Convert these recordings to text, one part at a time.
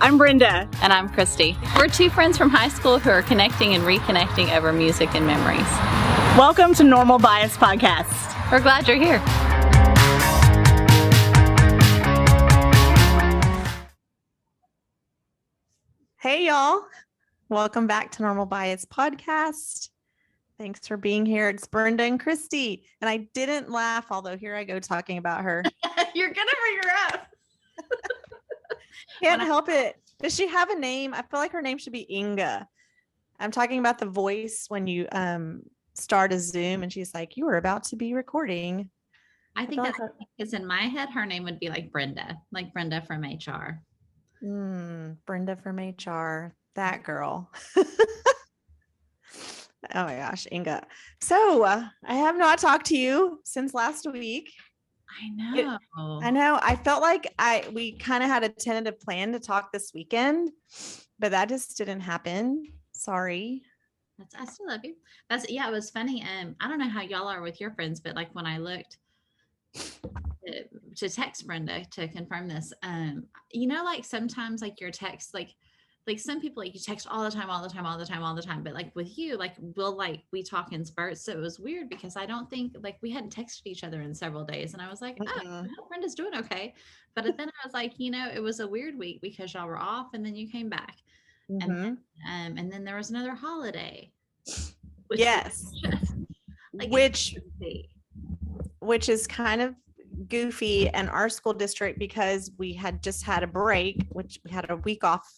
I'm Brenda. And I'm Christy. We're two friends from high school who are connecting and reconnecting over music and memories. Welcome to Normal Bias Podcast. We're glad you're here. Hey, y'all. Welcome back to Normal Bias Podcast. Thanks for being here. It's Brenda and Christy. And I didn't laugh, although here I go talking about her. You're going to figure out. Can't help it. Does she have a name? I feel like her name should be Inga. I'm talking about the voice when you start a Zoom and she's like, you were about to be recording. I think that's because in my head, her name would be like Brenda from HR. Brenda from HR. That girl. Oh my gosh, Inga. So I have not talked to you since last week. I know. I felt like we kind of had a tentative plan to talk this weekend, but that just didn't happen. Sorry. I still love you. It was funny. I don't know how y'all are with your friends, but like when I looked to text Brenda to confirm this, like sometimes like your text, like some people like you text all the time, but like with you, like we talk in spurts. So it was weird because I don't think like we hadn't texted each other in several days, and I was like, I hope Brenda's doing okay. But then I was like, it was a weird week because y'all were off, and then you came back, and then there was another holiday. Which is kind of goofy in our school district because we had just had a break, which we had a week off.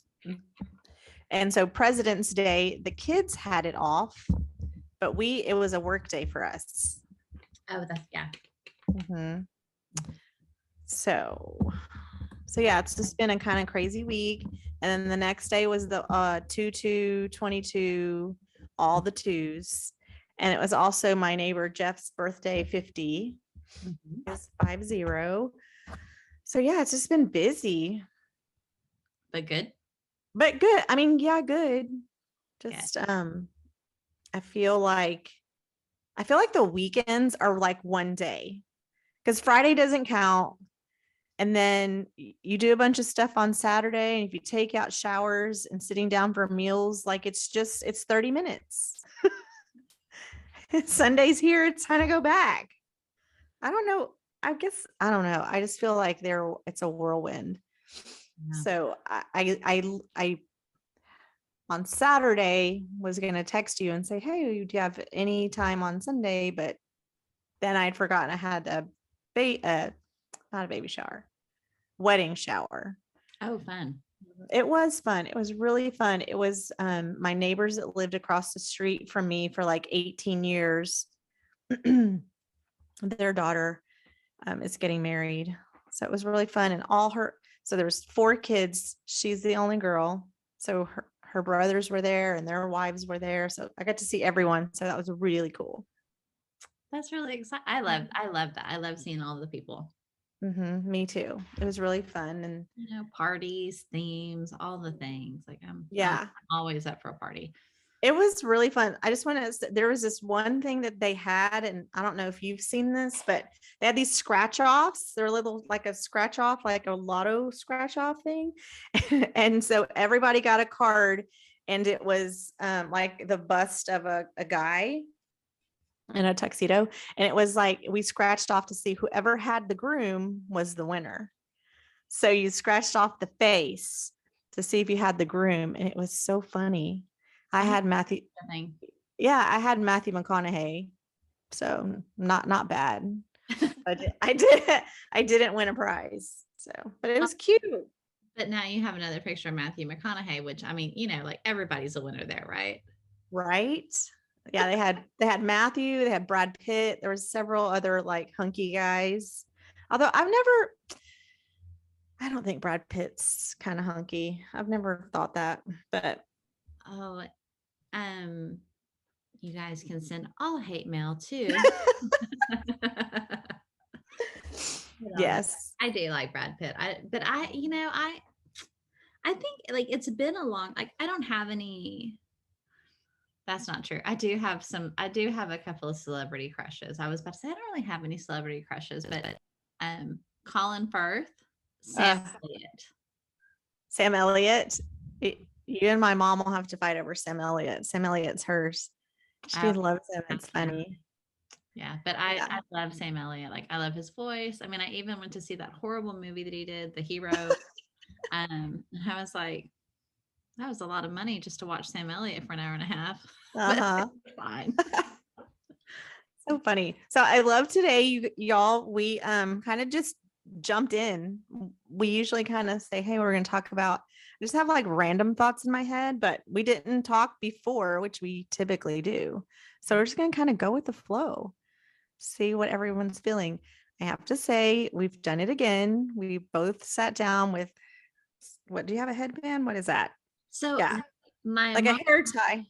And so President's Day, the kids had it off, but it was a work day for us. Oh, yeah. Mm-hmm. So yeah, it's just been a kind of crazy week. And then the next day was the 2/2/22, all the twos. And it was also my neighbor Jeff's birthday, 50. It's 50. So yeah, it's just been busy. But good. I mean, yeah, good. Just I feel like the weekends are like one day because Friday doesn't count. And then you do a bunch of stuff on Saturday. And if you take out showers and sitting down for meals, like it's 30 minutes. Sunday's here. It's time to go back. I don't know. I don't know. I just feel like it's a whirlwind. Yeah. So I on Saturday was going to text you and say, hey, do you have any time on Sunday? But then I'd forgotten I had not a baby shower, wedding shower. Oh, fun. It was fun. It was really fun. It was my neighbors that lived across the street from me for like 18 years. Their daughter is getting married. So it was really fun. And so there was 4 kids. She's the only girl. So her brothers were there and their wives were there. So I got to see everyone. So that was really cool. That's really exciting. I love that. I love seeing all the people. Me too. It was really fun. And parties, themes, all the things. Like I'm always up for a party. It was really fun. I just want to, there was this one thing that they had, and I don't know if you've seen this, but they had these scratch offs. They're little, like a scratch off, like a lotto scratch off thing. And so everybody got a card, and it was like the bust of a guy in a tuxedo. And it was like, we scratched off to see whoever had the groom was the winner. So you scratched off the face to see if you had the groom. And it was so funny. I had Matthew McConaughey, so not bad. But I didn't win a prize. So, but it was cute. But now you have another picture of Matthew McConaughey, which I mean, like everybody's a winner there, right? Right. Yeah, they had Matthew, they had Brad Pitt. There was several other like hunky guys. Although I don't think Brad Pitt's kind of hunky. I've never thought that, but you guys can send all hate mail too. Yes, I do like Brad Pitt. I think like it's been a long, like I don't have any. That's not true. I do have a couple of celebrity crushes. I was about to say I don't really have any celebrity crushes, but Colin Firth, Sam Elliott. Sam Elliott. You and my mom will have to fight over Sam Elliott. Sam Elliott's hers. She I- loves him. It's funny. Yeah, but I love Sam Elliott. Like I love his voice. I mean, I even went to see that horrible movie that he did, The Hero. I was like, that was a lot of money just to watch Sam Elliott for an hour and a half. But Uh-huh. it's fine. So funny. So I love today, y'all. We kind of just jumped in. We usually kind of say, hey, we're gonna talk about, I just have like random thoughts in my head, but we didn't talk before, which we typically do. So we're just gonna kind of go with the flow, see what everyone's feeling. I have to say, we've done it again. We both sat down with, what do you have, a headband? What is that? So Yeah. my Like a mom, hair tie.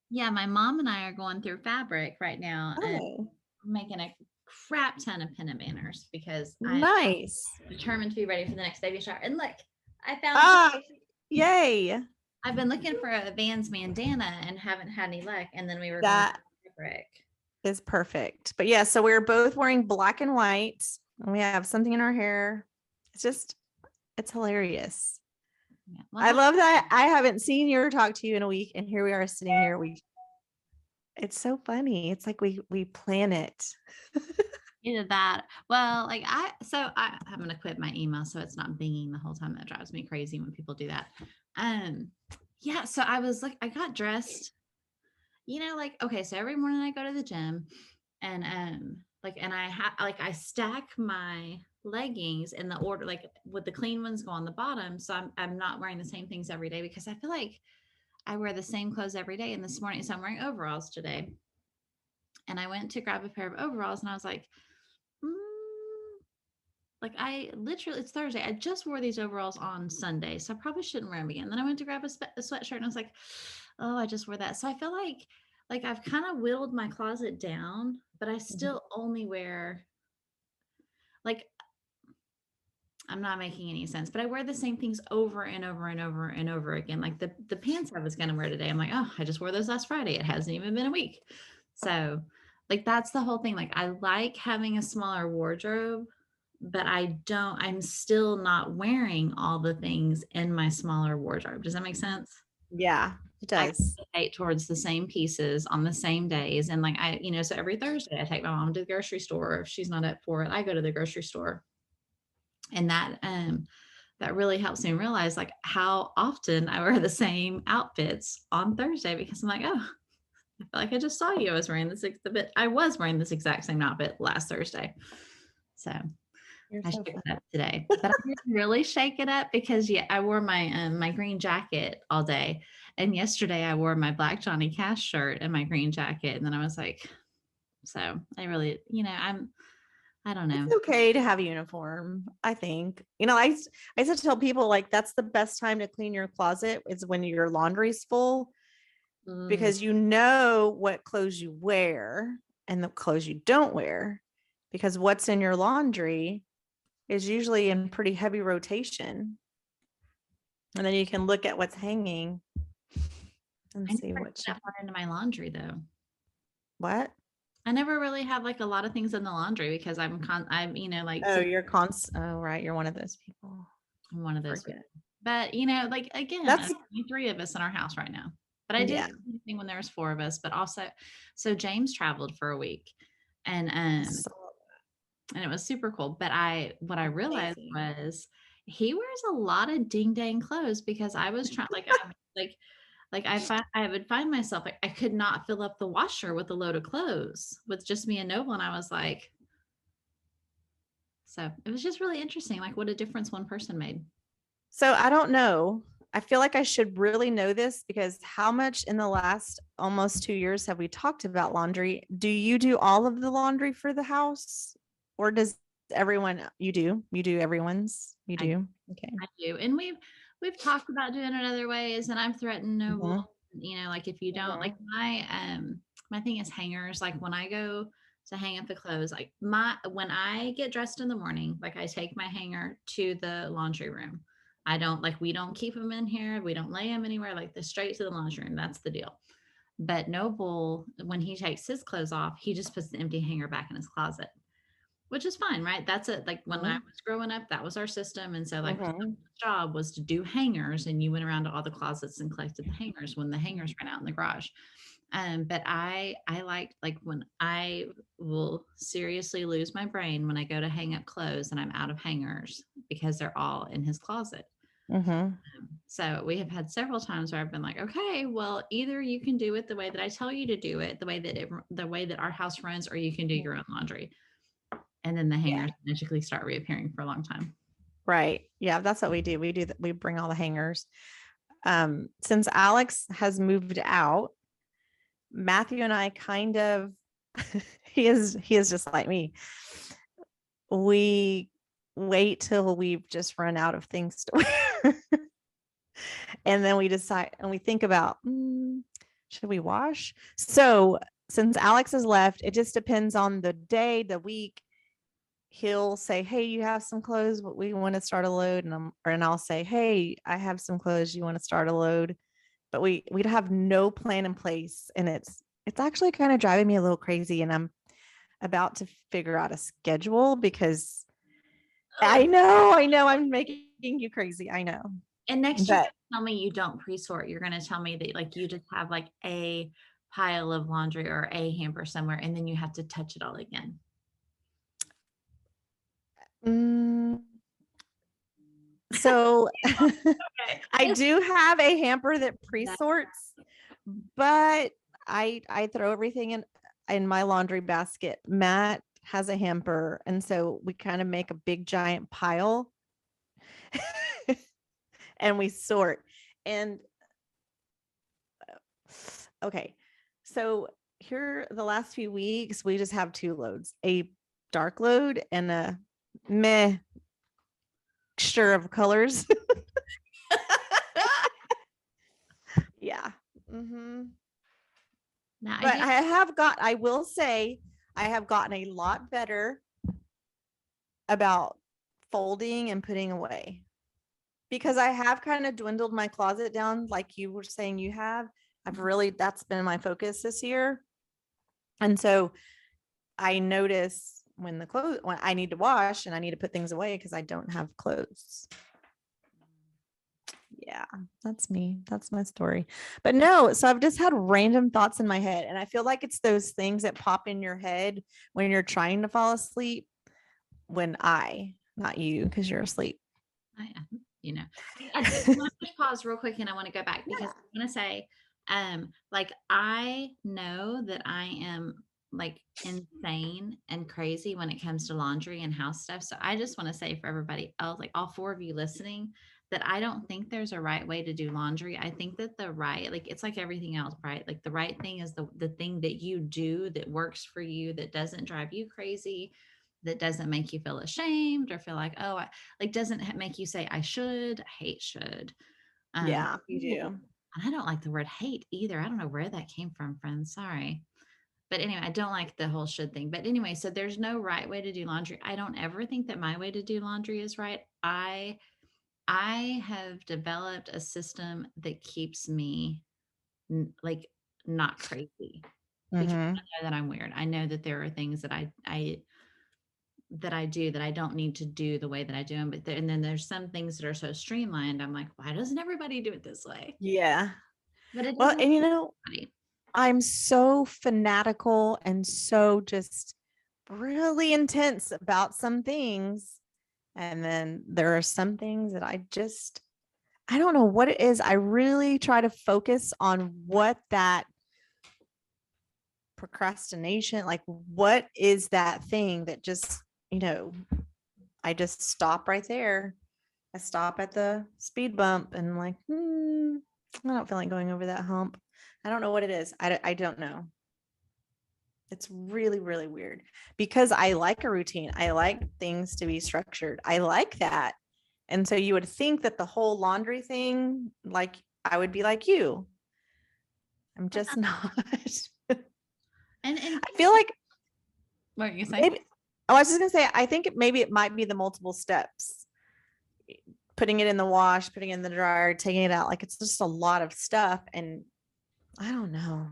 yeah, my mom and I are going through fabric right now and Oh, making a crap ton of pennant banners because I'm nice. determined to be ready for the next baby shower. And look, I found Ah, yay. I've been looking for a Vans bandana and haven't had any luck. And then we were That going through fabric. is perfect. But yeah, so we're both wearing black and white, and we have something in our hair. It's hilarious. Yeah. I love that I haven't seen you or talked to you in a week, and here we are sitting here. It's so funny. It's like we plan it. Either that. Well, like I'm gonna quit my email so it's not binging the whole time. That drives me crazy when people do that. Yeah. So I was like, I got dressed. Like okay. So every morning I go to the gym, and and I stack my leggings in the order, like with the clean ones go on the bottom. So I'm not wearing the same things every day because I feel like I wear the same clothes every day. And this morning, so I'm wearing overalls today. And I went to grab a pair of overalls and I was like, like I literally, it's Thursday. I just wore these overalls on Sunday. So I probably shouldn't wear them again. Then I went to grab a sweatshirt and I was like, oh, I just wore that. So I feel like I've kind of whittled my closet down, but I still only wear, like, I'm not making any sense, but I wear the same things over and over and over and over again. Like the pants I was going to wear today, I'm like, oh, I just wore those last Friday. It hasn't even been a week. So like, that's the whole thing. Like I like having a smaller wardrobe, but I'm still not wearing all the things in my smaller wardrobe. Does that make sense? Yeah, it I does. gravitate towards the same pieces on the same days. And like, so every Thursday I take my mom to the grocery store. If she's not up for it, I go to the grocery store. And that really helps me realize like how often I wear the same outfits on Thursday because I'm like, oh, I feel like I just saw you. I was wearing this exact same outfit last Thursday. So You're I so shook funny. it up today, but I didn't really shake it up because I wore my my green jacket all day, and yesterday I wore my black Johnny Cash shirt and my green jacket, and then I was like, so I really, I don't know. It's okay to have a uniform, I think. I used to tell people like that's the best time to clean your closet is when your laundry's full because you know what clothes you wear and the clothes you don't wear because what's in your laundry is usually in pretty heavy rotation. And then you can look at what's hanging and I see never what put that far into my laundry though. what. I never really have like a lot of things in the laundry because I'm like Oh, oh, right. You're one of those people. I'm one of those Forget. people. But like again, That's only 3 of us in our house right now. But I did yeah. the thing when there was 4 of us, but also so James traveled for a week and it was super cool. But what I realized Amazing. was he wears a lot of ding dang clothes because I was trying I would find myself like I could not fill up the washer with a load of clothes with just me and Noble. And I was like, so it was just really interesting, like what a difference one person made. So I don't know. I feel like I should really know this because how much in the last almost 2 years have we talked about laundry? Do you do all of the laundry for the house? Or does everyone you do everyone's? You do? Okay. I do. And we've talked about doing it other ways and I've threatened Noble, like if you don't like my thing is hangers. Like when I go to hang up the clothes, like when I get dressed in the morning, like I take my hanger to the laundry room. We don't keep them in here. We don't lay them anywhere, like straight to the laundry room. That's the deal. But Noble, when he takes his clothes off, he just puts the empty hanger back in his closet, which is fine, right? That's it. Like when I Mhm. was growing up, that was our system. And so like Mhm. job was to do hangers, and you went around to all the closets and collected the hangers when the hangers ran out in the garage. But I like when I will seriously lose my brain when I go to hang up clothes and I'm out of hangers because they're all in his closet. Mhm. So we have had several times where I've been like, okay, well, either you can do it the way that I tell you to do it, the way that our house runs, or you can do your own laundry. And then the Yeah. hangers magically start reappearing for a long time. Right. Yeah, that's what we do. We do that. We bring all the hangers. Since Alex has moved out, Matthew and I kind of he is just like me. We wait till we've just run out of things to wear. And then we decide and we think about should we wash? So since Alex has left, it just depends on the day, the week. He'll say, "Hey, you have some clothes, but we want to start a load," and I'll say, "Hey, I have some clothes. You want to start a load?" But we'd have no plan in place, and it's actually kind of driving me a little crazy. And I'm about to figure out a schedule because I know, I'm making you crazy. I know, And next you're but gonna tell me you don't pre-sort. You're gonna tell me that like you just have like a pile of laundry or a hamper somewhere, and then you have to touch it all again. mm, so Okay. I do have a hamper that pre-sorts, but I throw everything in my laundry basket. Matt has a hamper, and so we kind of make a big giant pile and we sort. And okay, so here the last few weeks we just have two loads, a dark load and a meh mixture of colors. Yeah. Mm-hmm. Now But I will say, I have gotten a lot better about folding and putting away because I have kind of dwindled my closet down, like you were saying you have. That's been my focus this year. And so I notice when I need to wash and I need to put things away because I don't have clothes. Yeah, that's me. That's my story. But no, so I've just had random thoughts in my head. And I feel like it's those things that pop in your head when you're trying to fall asleep. Not you, because you're asleep. I want to just pause real quick and I want to go back because Yeah. I want to say, like I know that I am like insane and crazy when it comes to laundry and house stuff. So I just want to say for everybody else, like all four of you listening, that I don't think there's a right way to do laundry. I think that like it's like everything else, right? Like the right thing is the thing that you do that works for you, that doesn't drive you crazy, that doesn't make you feel ashamed or feel like, oh, like doesn't make you say I should. I hate should. Yeah, you Ooh, do. and I don't like the word hate either. I don't know where that came from, friends. Sorry. But anyway, I don't like the whole should thing. But anyway, so there's no right way to do laundry. I don't ever think that my way to do laundry is right. I have developed a system that keeps me like not crazy because Mm-hmm. I know that I'm weird. I know that there are things that I do that I don't need to do the way that I do them. And then there's some things that are so streamlined. I'm like, why doesn't everybody do it this way? Yeah. But it Well, doesn't. and I'm so fanatical and so just really intense about some things. And then there are some things that I don't know what it is. I really try to focus on what that procrastination, like what is that thing that just, I just stop right there. I stop at the speed bump and I'm like, I don't feel like going over that hump. I don't know what it is. I don't know. It's really, really weird because I like a routine. I like things to be structured. I like that. And so you would think that the whole laundry thing, like I would be like you. I'm just not. And I feel like what are you saying? maybe, I was just gonna say, I think maybe it might be the multiple steps. Putting it in the wash, putting it in the dryer, taking it out. Like it's just a lot of stuff. And I don't know.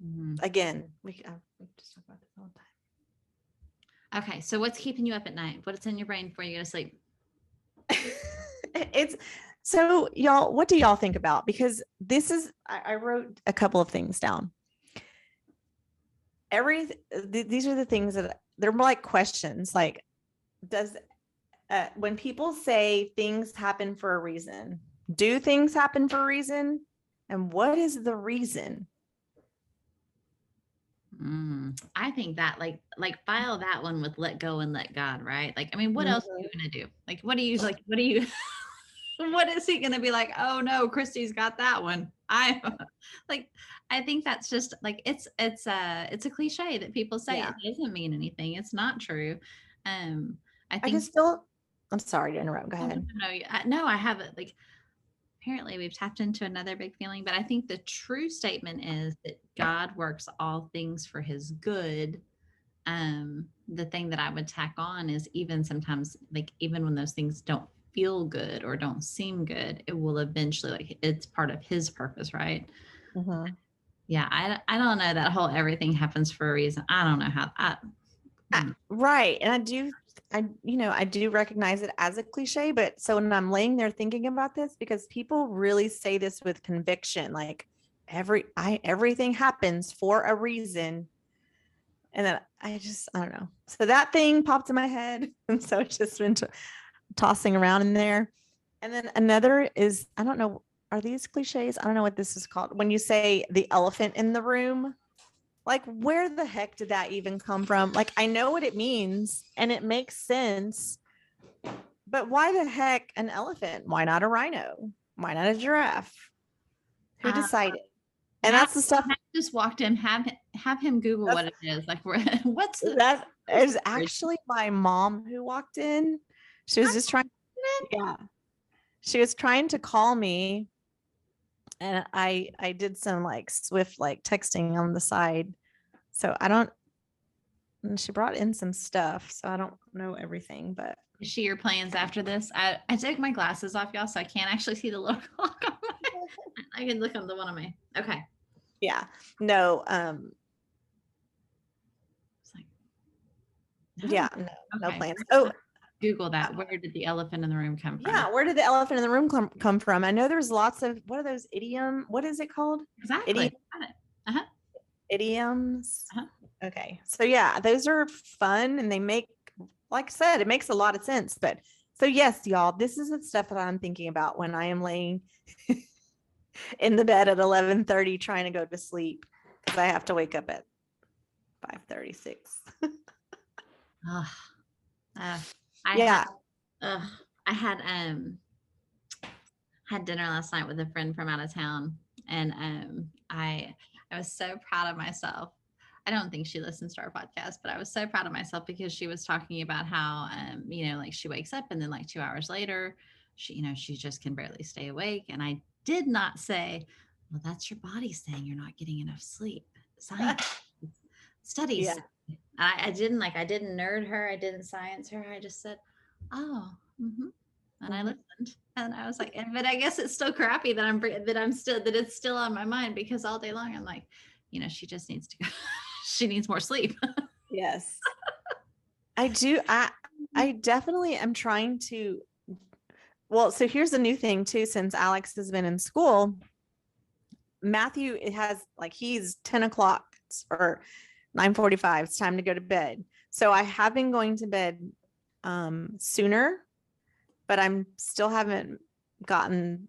Mhm. Again, we just talk about this all the time. Okay, so what's keeping you up at night? What's in your brain before you go to sleep? It's so y'all, what do y'all think about? Because this is, I wrote a couple of things down. These are the things that they're more like questions. Like, does when people say things happen for a reason, do things happen for a reason? And what is the reason? I think that like file that one with let go and let God, right? Like, I mean, what else are you gonna do? Like, what do you what is he gonna be like? Oh no, Christy's got that one. I like, I think that's just like it's a cliche that people say. Yeah. It doesn't mean anything. It's not true. I I think just still, I'm sorry to interrupt. Go ahead. no, I haven't. Like, apparently we've tapped into another big feeling, but I think the true statement is that God works all things for his good. The thing that I would tack on is even sometimes, like, even when those things don't feel good or don't seem good, it will eventually, like, it's part of his purpose, right? Mhm. Yeah, I don't know that whole everything happens for a reason. I don't know how. Right. And I do recognize it as a cliche, but so when I'm laying there thinking about this, because people really say this with conviction, like everything happens for a reason. And then I don't know. So that thing popped in my head. And so it's just been tossing around in there. And then another is, I don't know, are these cliches? I don't know what this is called. When you say the elephant in the room, like, where the heck did that even come from? Like, I know what it means and it makes sense, but why the heck an elephant? Why not a rhino? Why not a giraffe? Who decided? And that's the stuff Just walked in. Have him Google what it is. Like, what's that is actually my mom who walked in. She was just trying. Yeah, she was trying to call me, and I did some like swift like texting on the side. So I don't. And she brought in some stuff, so I don't know everything, but Is she your plans after this? I took my glasses off, y'all, so I can't actually see the little clock on my. I can look on the one on my. Okay. yeah, no, It's like, yeah, no okay. plans. Oh, Google that. Where did the elephant in the room come from? yeah, where did the elephant in the room come from? I know there's lots of, what are those what is it called? Exactly. Idioms. Okay, so yeah, those are fun and they make, like I said, it makes a lot of sense. But so yes, y'all, this is the stuff that I'm thinking about when I am laying in the bed at 11:30 trying to go to sleep, because I have to wake up at 5:36. I had dinner last night with a friend from out of town, and I was so proud of myself. I don't think she listens to our podcast, but I was so proud of myself because she was talking about how like she wakes up and then like 2 hours later she just can barely stay awake. And I did not say, well, that's your body saying you're not getting enough sleep. Science studies. Yeah. I didn't nerd her. I didn't science her. I just said, oh, and I listened, and I was like, but I guess it's still crappy that it's still on my mind, because all day long I'm like, she just needs to go. She needs more sleep. Yes. I do. I definitely am trying to. Well, so here's a new thing too, since Alex has been in school. Matthew, it has like, he's 10 o'clock or 9:45. It's time to go to bed. So I have been going to bed sooner, but I'm still haven't gotten.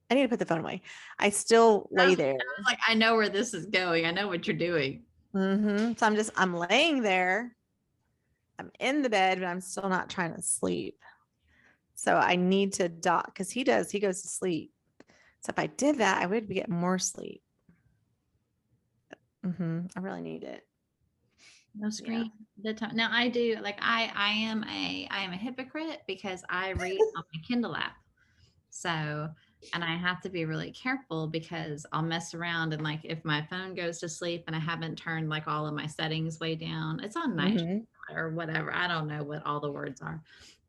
I need to put the phone away. I still lay there. I was like, I know where this is going. I know what you're doing. So I'm laying there. I'm in the bed, but I'm still not trying to sleep. So I need to dock, because he goes to sleep. So if I did that, I would be getting more sleep. I really need it. No screen the time. Now I do, like, I am a hypocrite because I read on my Kindle app. So, and I have to be really careful because I'll mess around, and like if my phone goes to sleep and I haven't turned like all of my settings way down, it's on night or whatever. I don't know what all the words are.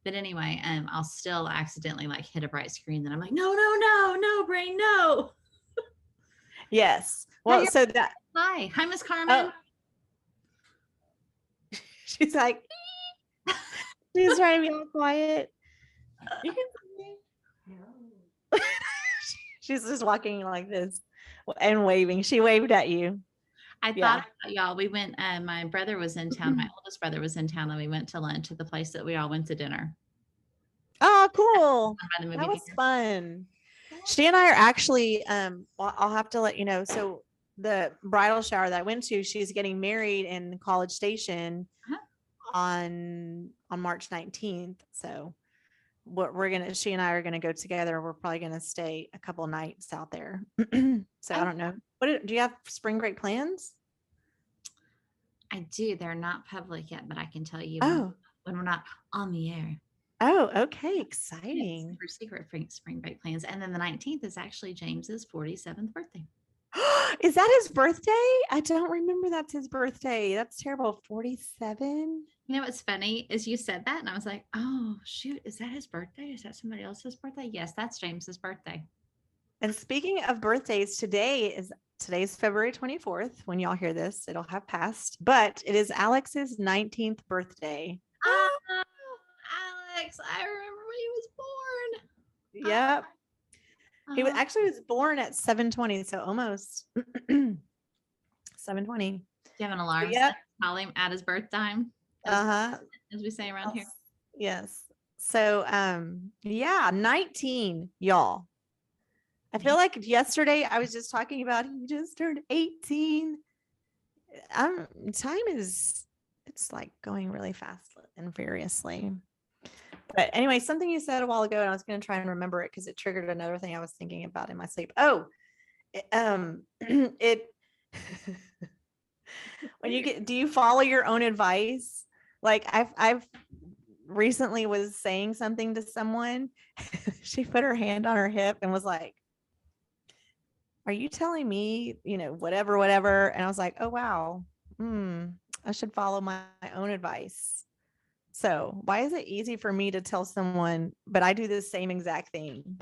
But anyway, I'll still accidentally like hit a bright screen. Then I'm like, no, brain, no. Yes. Well, so that. Hi, Miss Carmen. She's like, she's trying to be all quiet. You can see me. She's just walking like this and waving. She waved at you. I Yeah. thought about y'all. We went, my brother was in town. My oldest brother was in town, and we went to lunch at the place that we all went to dinner. Oh, cool. By the movie That was theater. fun. She and I are actually, I'll have to let you know. So the bridal shower that I went to, she's getting married in College Station on March 19th. So what she and I are gonna go together. We're probably gonna stay a couple nights out there. So I don't know. Do you have spring break plans? I do. They're not public yet, but I can tell you Oh, when we're not on the air. oh, okay, Yeah, exciting. super secret spring break plans. And then the 19th is actually James's 47th birthday. Is that his birthday? I don't remember that's his birthday. That's terrible. 47. You know what's funny is you said that, and I was like, oh shoot, is that his birthday? Is that somebody else's birthday? Yes, that's James's birthday. And speaking of birthdays, today's February 24th. When y'all hear this, it'll have passed, but it is Alex's 19th birthday. Oh, Alex, I remember when he was born. Yep. He was Uh-huh. actually was born at 7:20, so almost 7:20. Do you have an alarm Yep. set to call him at his birth time, Uh-huh. as we say around here? Yes. So yeah, 19, y'all. I feel like yesterday I was just talking about he just turned 18. Time it's like going really fast and furiously. But anyway, something you said a while ago, and I was going to try and remember it because it triggered another thing I was thinking about in my sleep. Oh, it when do you follow your own advice? Like I've recently was saying something to someone. She put her hand on her hip and was like, are you telling me, whatever? And I was like, oh, wow. I should follow my own advice. So why is it easy for me to tell someone, but I do the same exact thing?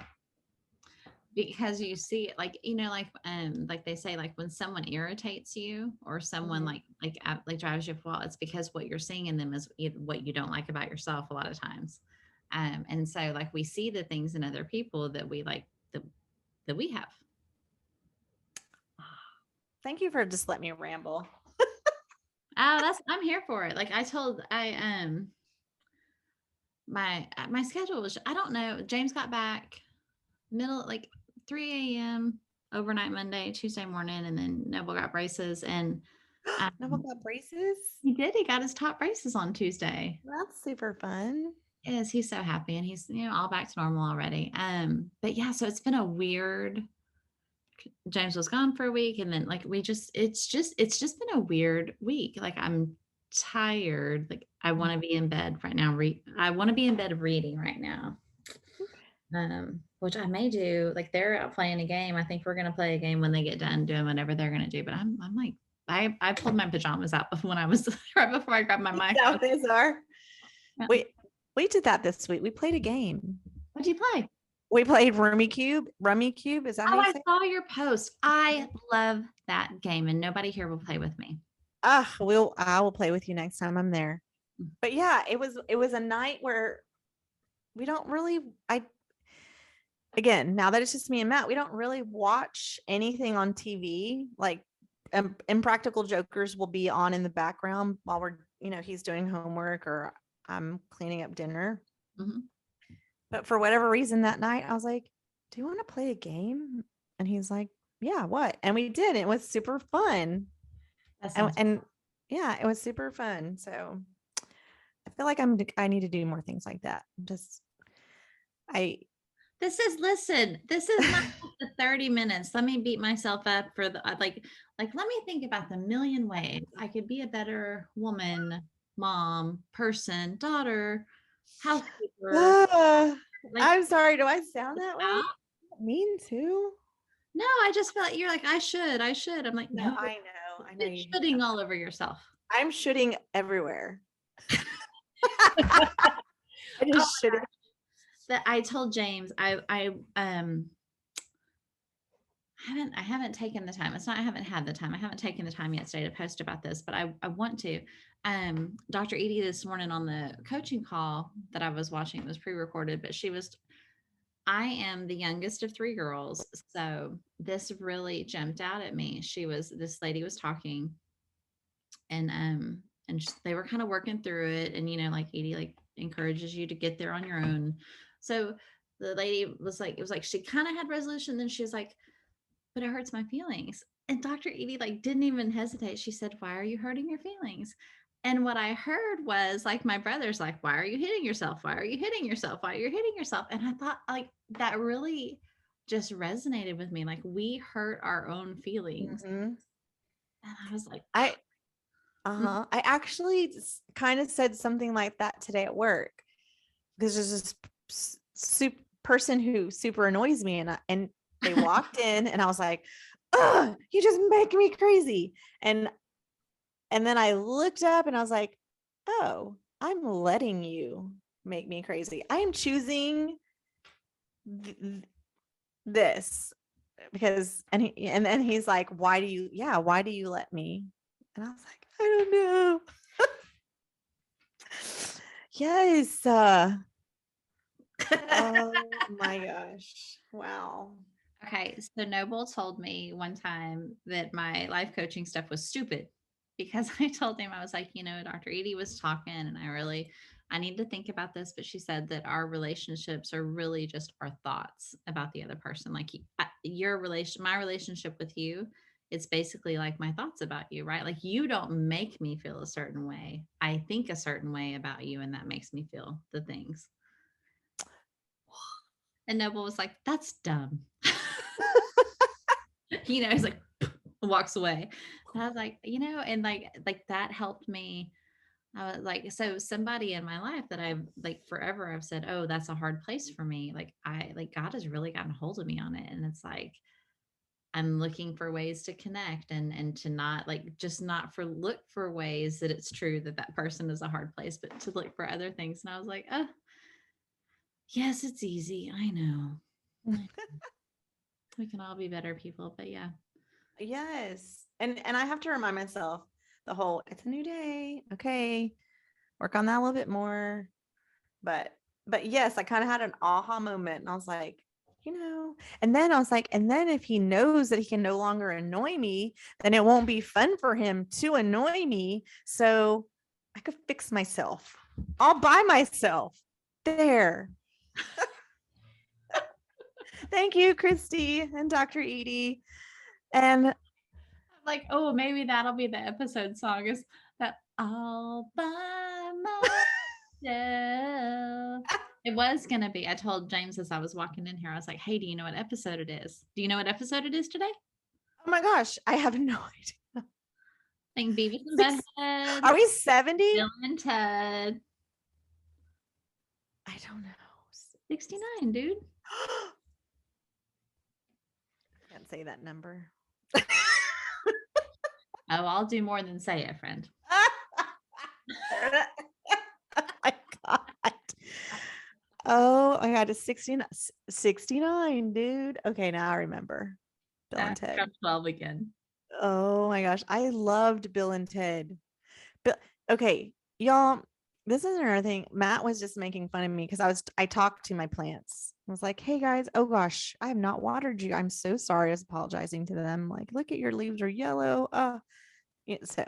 Because you see it, like like they say, like when someone irritates you or someone like drives you up a wall, it's because what you're seeing in them is what you don't like about yourself a lot of times. And so like we see the things in other people that we like that we have. Thank you for just letting me ramble. Oh, I'm here for it. Like my schedule was, I don't know. James got back middle, like 3 a.m. overnight Monday, Tuesday morning, and then Noble got braces, and Noble got braces. he did. He got his top braces on Tuesday. That's super fun. Yes, he's so happy, and he's all back to normal already. But yeah, so it's been a weird. James was gone for a week, and then it's just been a weird week. Like I'm tired. Like I want to be in bed right now. I want to be in bed reading right now. Which I may do. Like they're out playing a game. I think we're gonna play a game when they get done doing whatever they're gonna do. But I'm like, I pulled my pajamas out when I was right before I grabbed my mic. That's how these are. Yeah. We did that this week. We played a game. What'd you play? We played Rummy Cube. Rummy Cube. Is that how Oh, you I say it? saw your post. I love that game, and nobody here will play with me. I will play with you next time I'm there. But yeah, it was a night where we don't really, again, now that it's just me and Matt, we don't really watch anything on TV. Like Impractical Jokers will be on in the background while we're, he's doing homework or I'm cleaning up dinner. Mm-hmm. But for whatever reason that night, I was like, do you want to play a game? And he's like, yeah, what? And we did. It was super fun. And yeah, it was super fun. So I feel like I need to do more things like that. This is not the 30 minutes. Let me beat myself up for the like let me think about the million ways I could be a better woman, mom, person, daughter, housekeeper. I'm sorry. Do I sound that way? I don't mean to. No, I just felt like you're like, I should. I'm like, no, I know you're shitting all over yourself. I'm shooting everywhere. I just shouldn't. That I told James, I I haven't taken the time. It's not I haven't had the time. I haven't taken the time yet today to post about this, but I want to. Dr. Edie this morning on the coaching call that I was watching, it was pre-recorded, but I am the youngest of three girls. So this really jumped out at me. This lady was talking and they were kind of working through it. And, like Edie, like encourages you to get there on your own. So the lady was like, it was like, she kind of had resolution. Then she was like, but it hurts my feelings. And Dr. Edie like didn't even hesitate. She said, why are you hurting your feelings? And what I heard was like my brother's like, why are you hitting yourself? Why are you hitting yourself? Why are you hitting yourself? And I thought like that really just resonated with me. Like we hurt our own feelings. And I was like, I actually kind of said something like that today at work because there's this person who super annoys me, and they walked in, and I was like, "Ugh, you just make me crazy." And then I looked up, and I was like, "Oh, I'm letting you make me crazy. I am choosing this because." And then he's like, why do you let me? And I was like, I don't know. Yes. Oh my gosh. Wow. okay. So Noble told me one time that my life coaching stuff was stupid because I told him, I was like, Dr. Edie was talking and I need to think about this. But she said that our relationships are really just our thoughts about the other person. Like my relationship with you, it's basically like my thoughts about you, right? Like you don't make me feel a certain way. I think a certain way about you, and that makes me feel the things. And Noble was like, that's dumb. He's like, walks away. And I was like, and like that helped me. I was like, so somebody in my life that I've like forever, I've said, oh, that's a hard place for me. Like God has really gotten a hold of me on it. And it's like, I'm looking for ways to connect and to not look for ways that it's true that person is a hard place, but to look for other things. And I was like, oh, yes, it's easy. I know. We can all be better people, but yeah. Yes. And I have to remind myself it's a new day. Okay. Work on that a little bit more. But yes, I kind of had an aha moment, and I was like, and then I was like, and then if he knows that he can no longer annoy me, then it won't be fun for him to annoy me. So I could fix myself all by myself. There. Thank you, Christy and Dr. Edie. And like, oh, maybe that'll be the episode song, is that all by myself. It was going to be. I told James as I was walking in here, I was like, hey, do you know what episode it is? Do you know what episode it is today? Oh my gosh, I have no idea. I think Beavis and Butthead. Are we 70? Bill and Ted. I don't know. 69, dude. Can't say that number. Oh, I'll do more than say it, friend. Oh my God, it's 69, dude. Okay, now I remember. Bill and Ted. 12 again. Oh my gosh, I loved Bill and Ted. Okay, y'all, this is another thing. Matt was just making fun of me because I talked to my plants. I was like, hey guys, oh gosh, I have not watered you. I'm so sorry. I was apologizing to them. Like, look at your leaves are yellow. So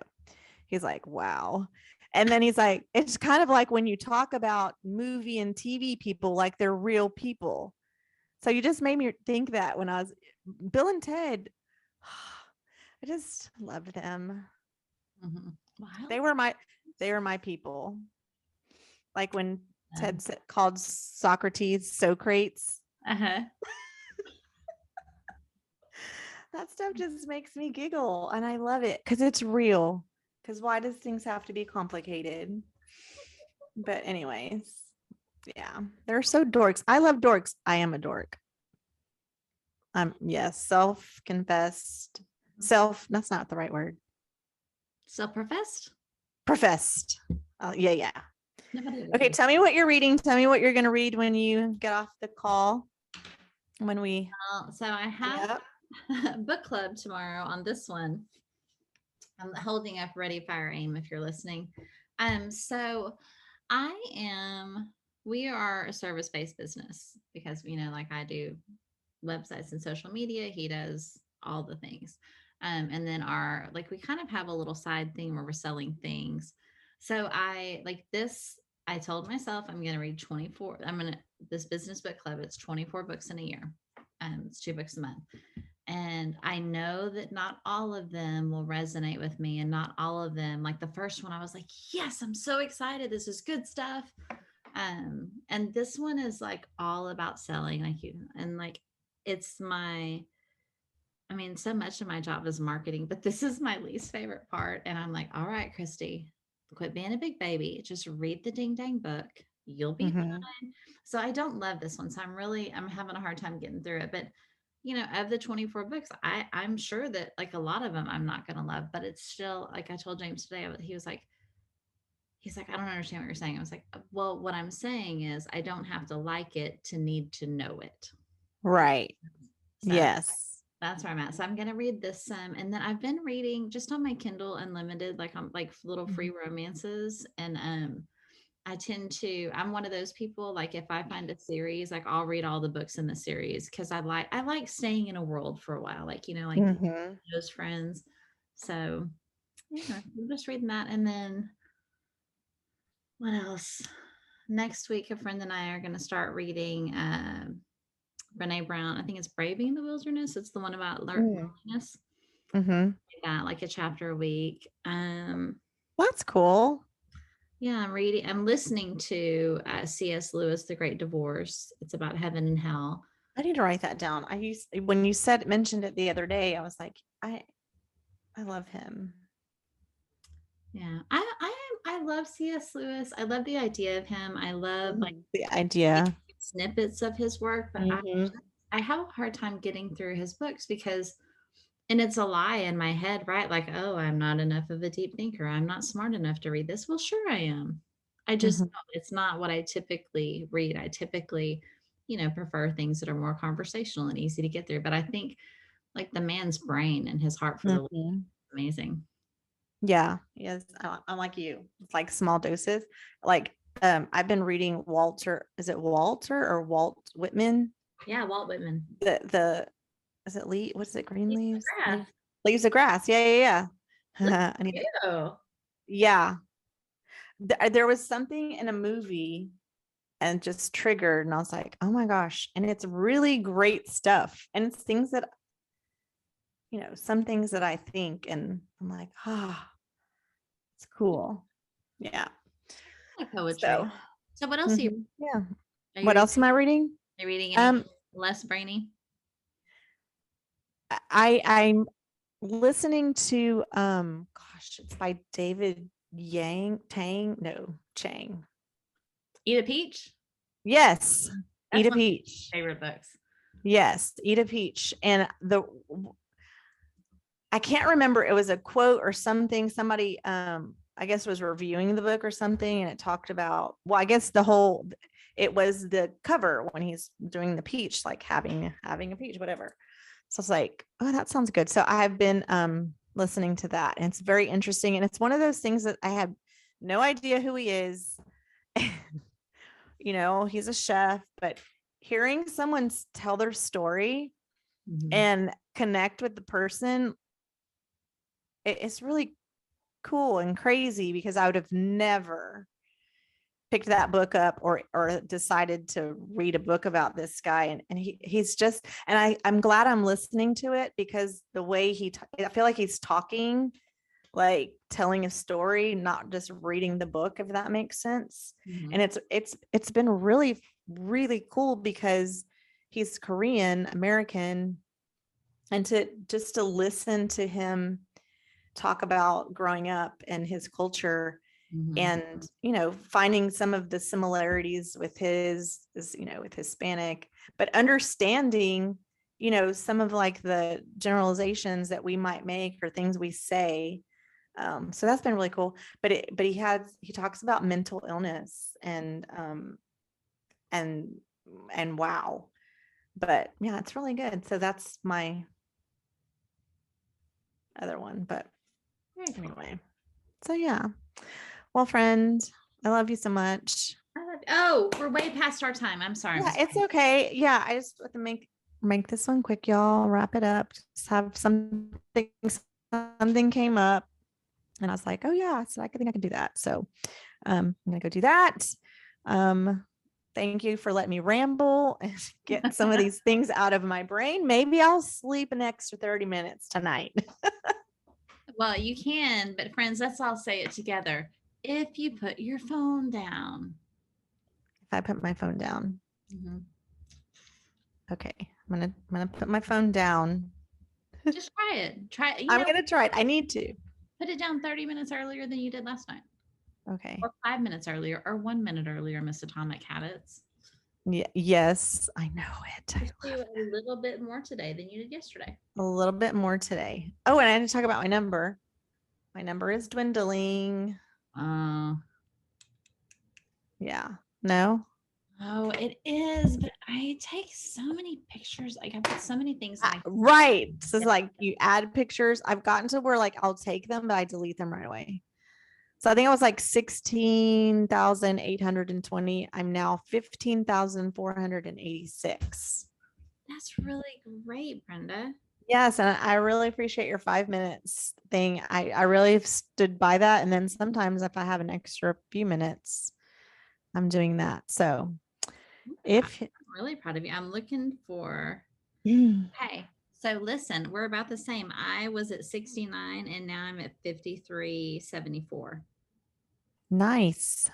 he's like, wow. And then he's like, it's kind of like when you talk about movie and TV people, like they're real people. So you just made me think that when I was Bill and Ted, I just loved them. Mm-hmm. Wow. They were my people. Like when Ted called Socrates Socrates. Uh-huh. That stuff just makes me giggle, and I love it because it's real. Because why does things have to be complicated? But anyways, yeah, they're so dorks. I love dorks. I am a dork. Yes, self-confessed. That's not the right word. Self-professed? Professed. Yeah. Okay, tell me what you're reading. Tell me what you're going to read when you get off the call. So I have book club tomorrow on this one. I'm holding up Ready, Fire, Aim if you're listening. So we are a service-based business because, like I do websites and social media, he does all the things. And then we kind of have a little side thing where we're selling things. So I told myself I'm going to read this business book club, it's 24 books in a year. It's 2 books a month. And I know that not all of them will resonate with me, and not all of them, like the first one, I was like, yes, I'm so excited. This is good stuff. And this one is like all about selling, so much of my job is marketing, but this is my least favorite part. And I'm like, all right, Christy, quit being a big baby. Just read the ding dang book. You'll be fine. So I don't love this one. So I'm having a hard time getting through it. But of the 24 books, I'm sure that like a lot of them I'm not going to love, but it's still, like I told James today, he's like, I don't understand what you're saying. I was like, well, what I'm saying is I don't have to like it to need to know it. Right. So yes. That's where I'm at. So I'm going to read this and then I've been reading just on my Kindle Unlimited, like little free romances. And I'm one of those people, like if I find a series, like I'll read all the books in the series because I like staying in a world for a while, those friends. So yeah, I'm just reading that. And then what else? Next week, a friend and I are going to start reading Brene Brown. I think it's Braving the Wilderness. It's the one about loneliness. Like a chapter a week. That's cool. Yeah, I'm listening to C.S. Lewis, The Great Divorce. It's about heaven and hell. I need to write that down. When you mentioned it the other day, I was like, I love him. Yeah, I love C.S. Lewis. I love the idea of him. I love the idea, snippets of his work, but I have a hard time getting through his books and it's a lie in my head, right? Like, oh, I'm not enough of a deep thinker. I'm not smart enough to read this. Well, sure I am. I just, it's not what I typically read. I typically, prefer things that are more conversational and easy to get through. But I think like the man's brain and his heart for the is amazing. Yeah. Yes. I'm like you. It's like small doses. Like, I've been reading Walter. Is it Walter or Walt Whitman? Yeah. Walt Whitman. Is it Lee? What's it? Green Leaves? Leaves of Grass. Yeah. I need to. Yeah. There was something in a movie and just triggered, and I was like, oh my gosh. And it's really great stuff. And it's things that, some things that I think, and I'm like, it's cool. Yeah. Like poetry. So what else are you? Yeah. What else am I reading? Are you reading anything less brainy? I'm listening to it's by David Chang. Eat a Peach? Yes. Eat a Peach. Favorite books. Yes, Eat a Peach. And I can't remember, it was a quote or something. Somebody I guess was reviewing the book or something, and it talked about, well, I guess it was the cover when he's doing the peach, like having a peach, whatever. So it's like, oh, that sounds good. So I've been listening to that, and it's very interesting. And it's one of those things that I had no idea who he is. He's a chef, but hearing someone tell their story and connect with the person, it's really cool and crazy, because I would have never picked that book up or decided to read a book about this guy. And he's just, and I'm glad I'm listening to it, because the way I feel like he's talking, like telling a story, not just reading the book, if that makes sense. And it's been really, really cool, because he's Korean American, and to listen to him talk about growing up and his culture, and finding some of the similarities with with Hispanic, but understanding some of like the generalizations that we might make or things we say. So that's been really cool. But he talks about mental illness and wow. But yeah, it's really good. So that's my other one, but Very cool. anyway. So yeah. Well, friend, I love you so much. Oh, we're way past our time. I'm sorry. Yeah, it's okay. Yeah, I just want to make this one quick, y'all. Wrap it up. Just have something came up, and I was like, oh yeah, so I think I can do that. So I'm gonna go do that. Thank you for letting me ramble and get some of these things out of my brain. Maybe I'll sleep an extra 30 minutes tonight. Well, you can, but friends, let's all say it together. If you put your phone down. If I put my phone down. Mhm. Okay. I'm gonna put my phone down. Just try it. Try it. I'm gonna try it. I need to. Put it down 30 minutes earlier than you did last night. Okay. Or 5 minutes earlier, or 1 minute earlier, Miss Atomic Habits. Yeah, yes, I know it. Just do a little bit more today than you did yesterday. A little bit more today. Oh, and I had to talk about my number. My number is dwindling. Yeah. No. Oh, it is. But I take so many pictures. Like I put so many things. In my Right. So it's like you add pictures. I've gotten to where like I'll take them, but I delete them right away. So I think I was like 16,820. I'm now 15,486. That's really great, Brenda. Yes, and I really appreciate your 5 minutes thing. I really stood by that. And then sometimes if I have an extra few minutes, I'm doing that. So if I'm really proud of you. I'm looking for Mm. Hey, so listen, we're about the same. I was at 69 and now I'm at 53.74. Nice.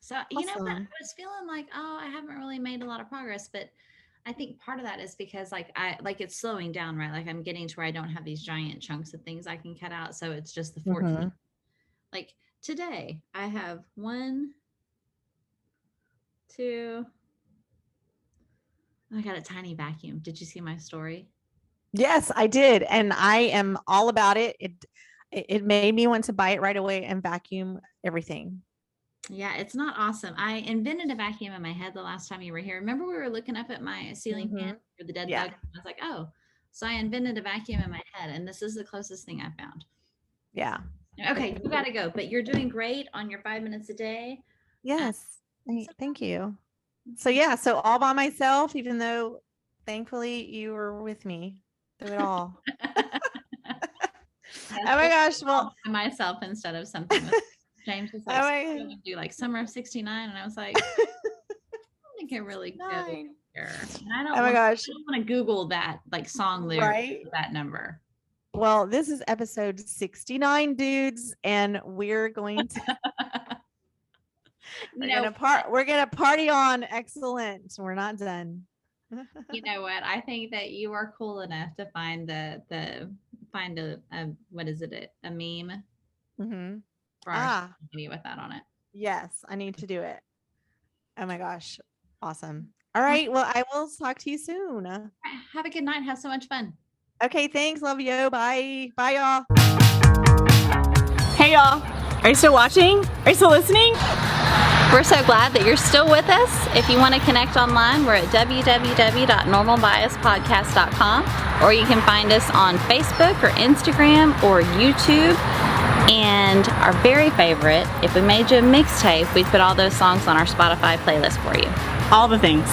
So, you know what? I Awesome. was feeling like, oh, I haven't really made a lot of progress, but I think part of that is because like it's slowing down, right? Like I'm getting to where I don't have these giant chunks of things I can cut out. So it's just the 14. Mhm. Like today I have 1, 2. I got a tiny vacuum. Did you see my story? Yes, I did. And I am all about it. It made me want to buy it right away and vacuum everything. Yeah, it's not awesome. I invented a vacuum in my head the last time you were here. Remember we were looking up at my ceiling fan for the dead Yeah. bug? I was like, oh, so I invented a vacuum in my head and this is the closest thing I found. Yeah. Okay, you got to go, but you're doing great on your 5 minutes a day. Yes. Thank you. So yeah, so all by myself, even though thankfully you were with me through it all. Oh my gosh. Well, By myself instead of something. James was like, Oh "So my- we're gonna do like summer of 69. And I was like, I don't think it really goes Nine. here. And I don't Oh my want, gosh. I don't want to Google that like song lyric, Right. that number. Well, this is episode 69, dudes, and we're going to we're gonna party on. Excellent. We're not done. You know what? I think that you are cool enough to find find a what is it? A meme Mm-hmm. for our video with that on it. Yes, I need to do it. Oh my gosh. Awesome. All right. Well, I will talk to you soon. Have a good night. Have so much fun. Okay, thanks. Love you. Bye. Bye, y'all. Hey, y'all. Are you still watching? Are you still listening? We're so glad that you're still with us. If you want to connect online, we're at www.normalbiaspodcast.com, or you can find us on Facebook or Instagram or YouTube. And our very favorite, if we made you a mixtape, we'd put all those songs on our Spotify playlist for you. All the things.